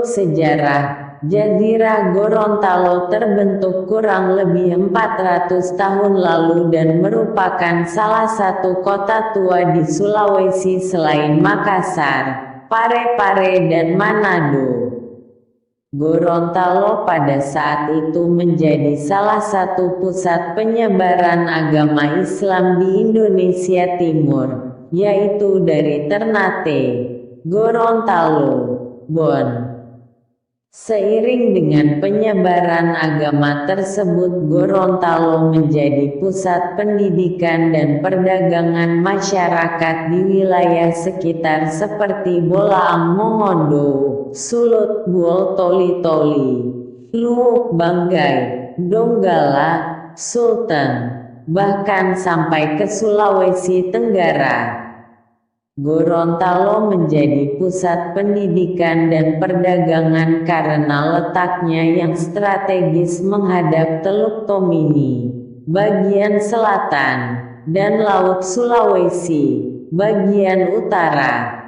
Menurut sejarah, Jazirah Gorontalo terbentuk kurang lebih 400 tahun lalu dan merupakan salah satu kota tua di Sulawesi selain Makassar, Parepare dan Manado. Gorontalo pada saat itu menjadi salah satu pusat penyebaran agama Islam di Indonesia Timur, yaitu dari Ternate, Gorontalo, Bon. Seiring dengan penyebaran agama tersebut, Gorontalo menjadi pusat pendidikan dan perdagangan masyarakat di wilayah sekitar seperti Bolaang Mongondo, Sulut Bul Toli-Toli, Luwuk Banggai, Donggala, Sulteng, bahkan sampai ke Sulawesi Tenggara. Gorontalo menjadi pusat pendidikan dan perdagangan karena letaknya yang strategis menghadap Teluk Tomini, bagian selatan, dan Laut Sulawesi, bagian utara.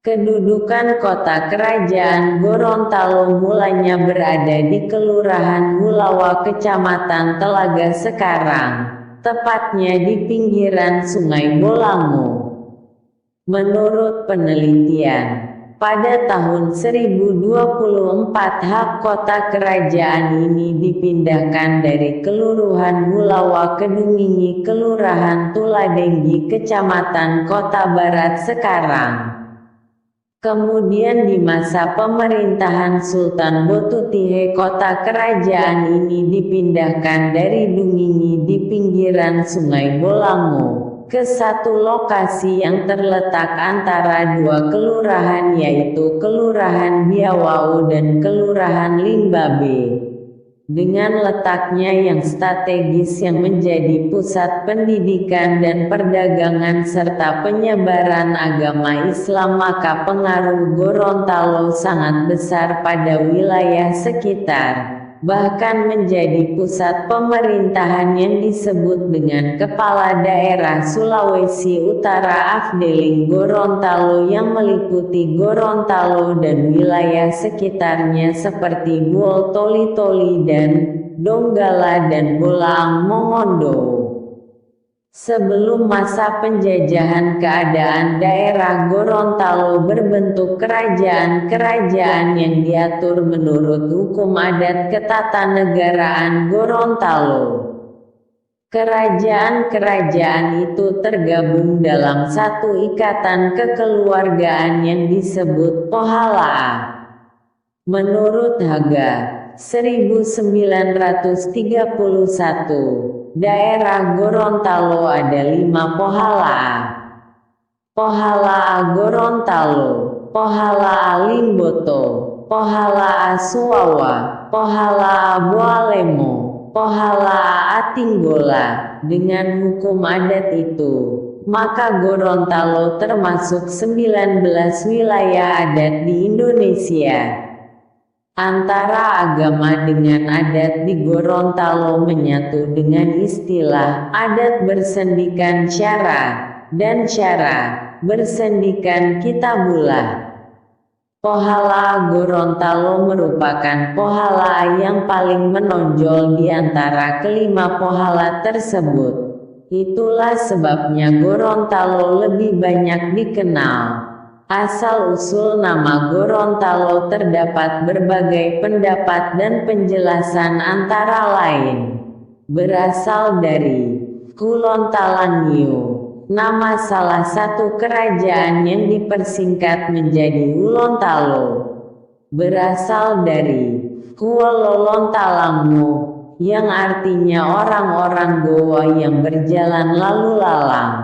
Kedudukan kota kerajaan Gorontalo mulanya berada di Kelurahan Hulawa, Kecamatan Telaga sekarang, tepatnya di pinggiran Sungai Bolango. Menurut penelitian, pada tahun 1024 hak kota kerajaan ini dipindahkan dari Kelurahan Hulawa ke Dungingi, Kelurahan Tuladenggi, Kecamatan Kota Barat sekarang. Kemudian di masa pemerintahan Sultan Botutihe, kota kerajaan ini dipindahkan dari Dungingi di pinggiran Sungai Bolango ke satu lokasi yang terletak antara dua kelurahan, yaitu Kelurahan Biawau dan Kelurahan Limbabe. Dengan letaknya yang strategis yang menjadi pusat pendidikan dan perdagangan serta penyebaran agama Islam, maka pengaruh Gorontalo sangat besar pada wilayah sekitar. Bahkan menjadi pusat pemerintahan yang disebut dengan Kepala Daerah Sulawesi Utara Afdeling Gorontalo, yang meliputi Gorontalo dan wilayah sekitarnya seperti Bul Toli-Toli dan Donggala dan Bolaang Mongondo. Sebelum masa penjajahan, keadaan daerah Gorontalo berbentuk kerajaan-kerajaan yang diatur menurut hukum adat ketatanegaraan Gorontalo. Kerajaan-kerajaan itu tergabung dalam satu ikatan kekeluargaan yang disebut Pohalaa. Menurut Haga 1931, daerah Gorontalo ada 5 Pohalaa. Pohalaa Gorontalo, Pohalaa Limboto, Pohalaa Suwawa, Pohalaa Boalemo, Pohalaa Atinggola. Dengan hukum adat itu, maka Gorontalo termasuk 19 wilayah adat di Indonesia. Antara agama dengan adat di Gorontalo menyatu dengan istilah adat bersendikan syara dan syara bersendikan kitabullah. Pohalaa Gorontalo merupakan pohalaa yang paling menonjol di antara kelima pohala tersebut. Itulah sebabnya Gorontalo lebih banyak dikenal. Asal-usul nama Gorontalo terdapat berbagai pendapat dan penjelasan, antara lain berasal dari Kulon Talanio, nama salah satu kerajaan yang dipersingkat menjadi Ulontalo. Berasal dari Kuololontalango, yang artinya orang-orang Goa yang berjalan lalu lalang.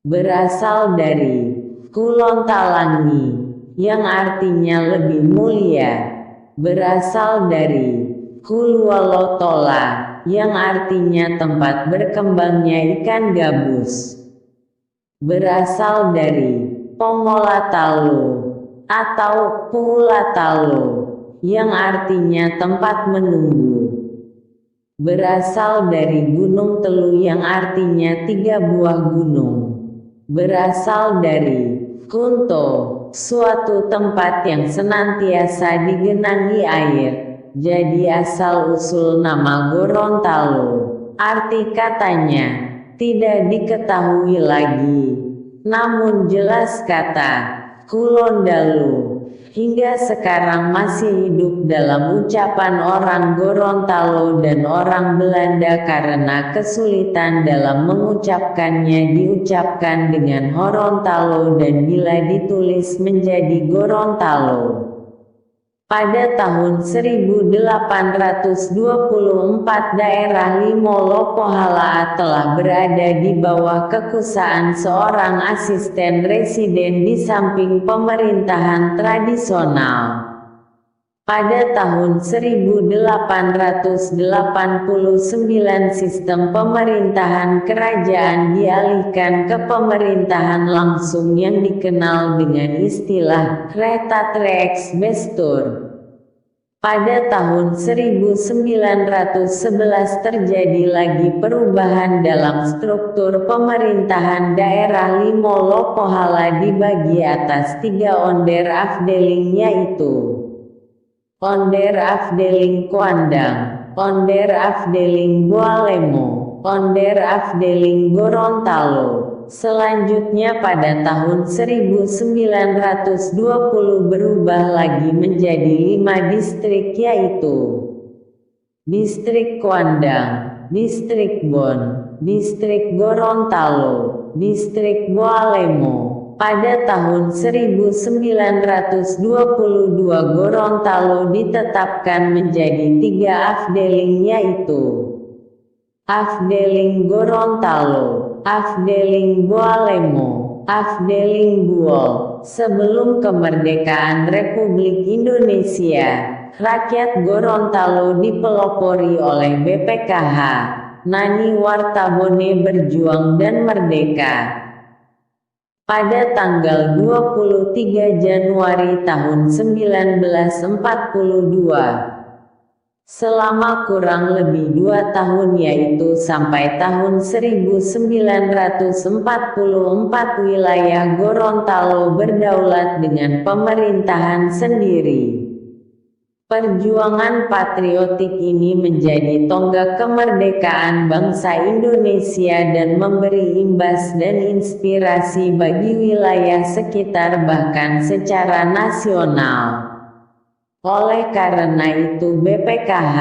Berasal dari Kulon Talangi, yang artinya lebih mulia. Berasal dari Kulualotola, yang artinya tempat berkembangnya ikan gabus. Berasal dari Pongolatalo atau Puulatalo, yang artinya tempat menunggu. Berasal dari Gunung Telu, yang artinya 3 buah gunung. Berasal dari Kunto, suatu tempat yang senantiasa digenangi air. Jadi asal-usul nama Gorontalo, arti katanya, tidak diketahui lagi. Namun jelas kata Kulondalu hingga sekarang masih hidup dalam ucapan orang Gorontalo dan orang Belanda karena kesulitan dalam mengucapkannya, diucapkan dengan Horontalo dan bila ditulis menjadi Gorontalo. Pada tahun 1824 daerah Limolo Pohala telah berada di bawah kekuasaan seorang asisten residen di samping pemerintahan tradisional. Pada tahun 1889 sistem pemerintahan kerajaan dialihkan ke pemerintahan langsung yang dikenal dengan istilah Retatre Bestur. Pada tahun 1911 terjadi lagi perubahan dalam struktur pemerintahan daerah Limolo Pohala dibagi atas 3 onder afdeling, yaitu Onder Afdeling Kuandang, Onder Afdeling Boalemo, Onder Afdeling Gorontalo. Selanjutnya pada tahun 1920 berubah lagi menjadi 5 distrik, yaitu Distrik Kuandang, Distrik Bon, Distrik Gorontalo, Distrik Boalemo. Pada tahun 1922 Gorontalo ditetapkan menjadi 3 afdeling, yaitu Afdeling Gorontalo, Afdeling Boalemo, Afdeling Buol. Sebelum kemerdekaan Republik Indonesia, rakyat Gorontalo dipelopori oleh BPKH, Nani Wartabone Berjuang dan Merdeka. Pada tanggal 23 Januari tahun 1942, selama kurang lebih 2 tahun, yaitu sampai tahun 1944, wilayah Gorontalo berdaulat dengan pemerintahan sendiri. Perjuangan patriotik ini menjadi tonggak kemerdekaan bangsa Indonesia dan memberi imbas dan inspirasi bagi wilayah sekitar bahkan secara nasional. Oleh karena itu BPKH,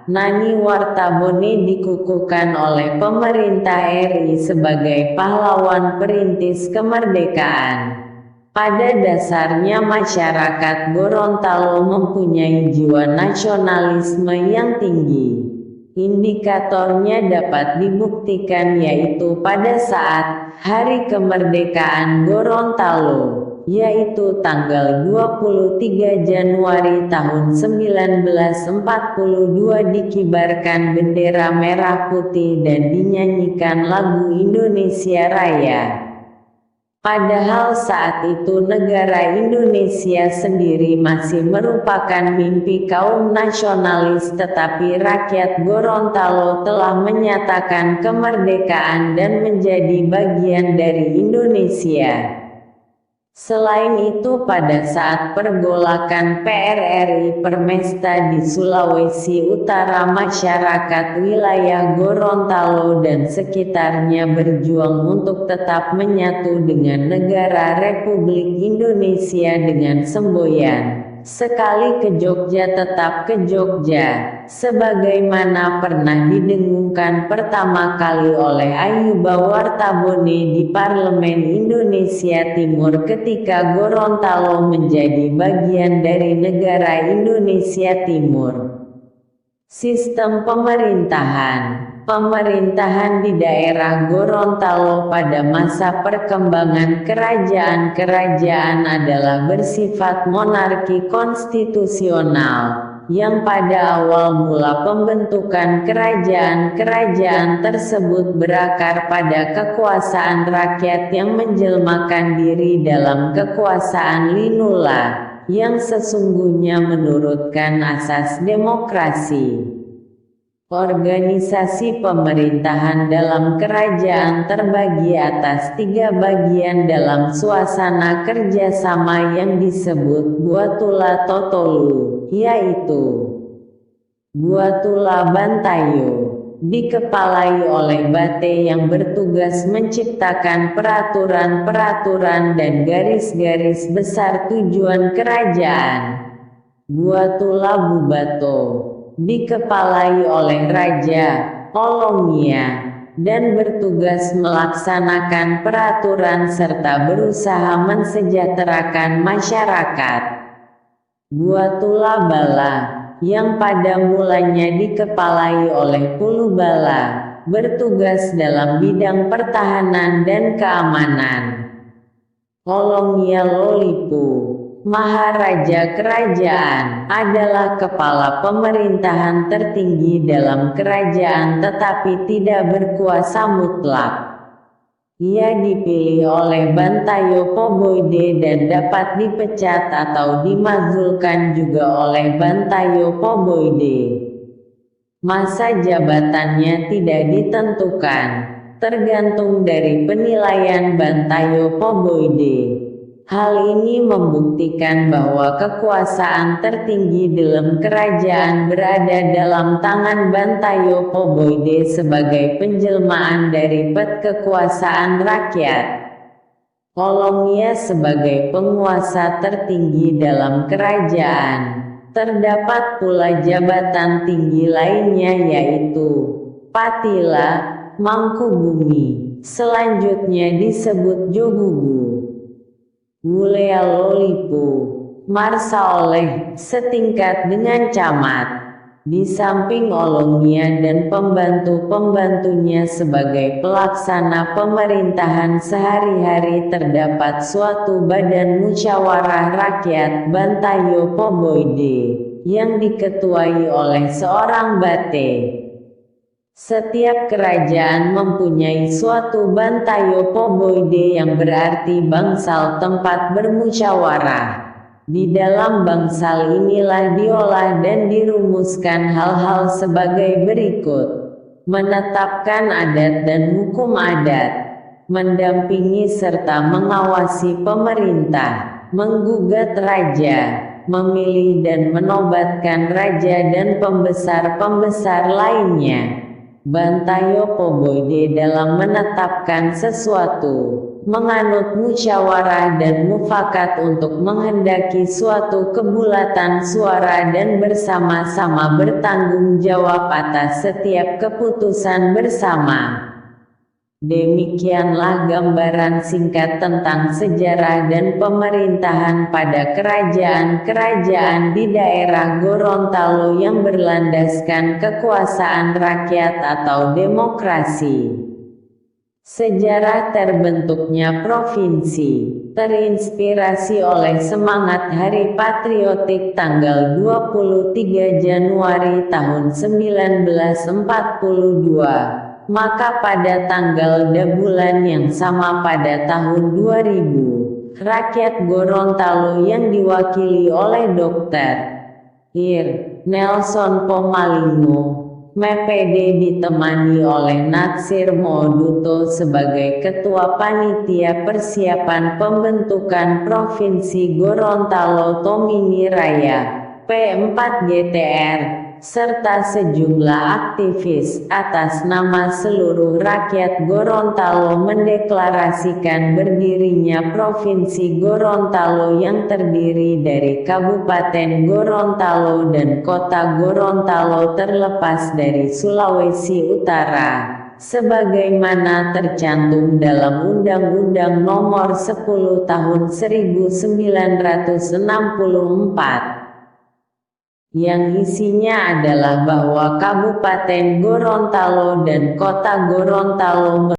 Nani Wartabone dikukuhkan oleh pemerintah RI sebagai pahlawan perintis kemerdekaan. Pada dasarnya masyarakat Gorontalo mempunyai jiwa nasionalisme yang tinggi. Indikatornya dapat dibuktikan yaitu pada saat Hari Kemerdekaan Gorontalo, yaitu tanggal 23 Januari tahun 1942 dikibarkan bendera merah putih dan dinyanyikan lagu Indonesia Raya. Padahal saat itu negara Indonesia sendiri masih merupakan mimpi kaum nasionalis, tetapi rakyat Gorontalo telah menyatakan kemerdekaan dan menjadi bagian dari Indonesia. Selain itu pada saat pergolakan PRRI Permesta di Sulawesi Utara, masyarakat wilayah Gorontalo dan sekitarnya berjuang untuk tetap menyatu dengan negara Republik Indonesia dengan semboyan "Sekali ke Jogja tetap ke Jogja", sebagaimana pernah didengungkan pertama kali oleh Ayuba Wartabone di Parlemen Indonesia Timur ketika Gorontalo menjadi bagian dari negara Indonesia Timur. Sistem Pemerintahan di daerah Gorontalo pada masa perkembangan kerajaan-kerajaan adalah bersifat monarki konstitusional, yang pada awal mula pembentukan kerajaan-kerajaan tersebut berakar pada kekuasaan rakyat yang menjelmakan diri dalam kekuasaan linula, yang sesungguhnya menurutkan asas demokrasi. Organisasi pemerintahan dalam kerajaan terbagi atas 3 bagian dalam suasana kerjasama yang disebut Buatula Totolu, yaitu Buatula Bantayo, dikepalai oleh Bate yang bertugas menciptakan peraturan-peraturan dan garis-garis besar tujuan kerajaan. Buatula Bubato, dikepalai oleh Raja Olongia, dan bertugas melaksanakan peraturan serta berusaha mensejahterakan masyarakat. Buatula Bala, yang pada mulanya dikepalai oleh Pulubala, bertugas dalam bidang pertahanan dan keamanan. Olongia Lolipu, Maharaja Kerajaan, adalah kepala pemerintahan tertinggi dalam kerajaan tetapi tidak berkuasa mutlak. Ia dipilih oleh Bantayo Poboide dan dapat dipecat atau dimazulkan juga oleh Bantayo Poboide. Masa jabatannya tidak ditentukan, tergantung dari penilaian Bantayo Poboide. Hal ini membuktikan bahwa kekuasaan tertinggi dalam kerajaan berada dalam tangan Bantayo Poboide sebagai penjelmaan dari kekuasaan rakyat. Olongia sebagai penguasa tertinggi dalam kerajaan. Terdapat pula jabatan tinggi lainnya yaitu Patila, Mangkubumi, selanjutnya disebut Jogugu. Wulea Lolipu, Marsa oleh setingkat dengan camat. Di samping Olongia dan pembantu-pembantunya sebagai pelaksana pemerintahan sehari-hari terdapat suatu badan musyawarah rakyat Bantayo Poboide, yang diketuai oleh seorang Bate. Setiap kerajaan mempunyai suatu Bantayo Poboide yang berarti bangsal tempat bermusyawarah. Di dalam bangsal inilah diolah dan dirumuskan hal-hal sebagai berikut. Menetapkan adat dan hukum adat, mendampingi serta mengawasi pemerintah, menggugat raja, memilih dan menobatkan raja dan pembesar-pembesar lainnya. Bantayo Poboide dalam menetapkan sesuatu, menganut musyawarah dan mufakat untuk menghendaki suatu kebulatan suara dan bersama-sama bertanggung jawab atas setiap keputusan bersama. Demikianlah gambaran singkat tentang sejarah dan pemerintahan pada kerajaan-kerajaan di daerah Gorontalo yang berlandaskan kekuasaan rakyat atau demokrasi. Sejarah terbentuknya provinsi terinspirasi oleh semangat Hari Patriotik tanggal 23 Januari tahun 1942. Maka pada tanggal dan bulan yang sama pada tahun 2000, rakyat Gorontalo yang diwakili oleh Dr. Ir. Nelson Pomalingo, MPD ditemani oleh Natsir Moduto sebagai Ketua Panitia Persiapan Pembentukan Provinsi Gorontalo Tomini Raya, P4GTR, serta sejumlah aktivis atas nama seluruh rakyat Gorontalo mendeklarasikan berdirinya Provinsi Gorontalo yang terdiri dari Kabupaten Gorontalo dan Kota Gorontalo terlepas dari Sulawesi Utara, sebagaimana tercantum dalam Undang-Undang Nomor 10 Tahun 1964. Yang isinya adalah bahwa Kabupaten Gorontalo dan Kota Gorontalo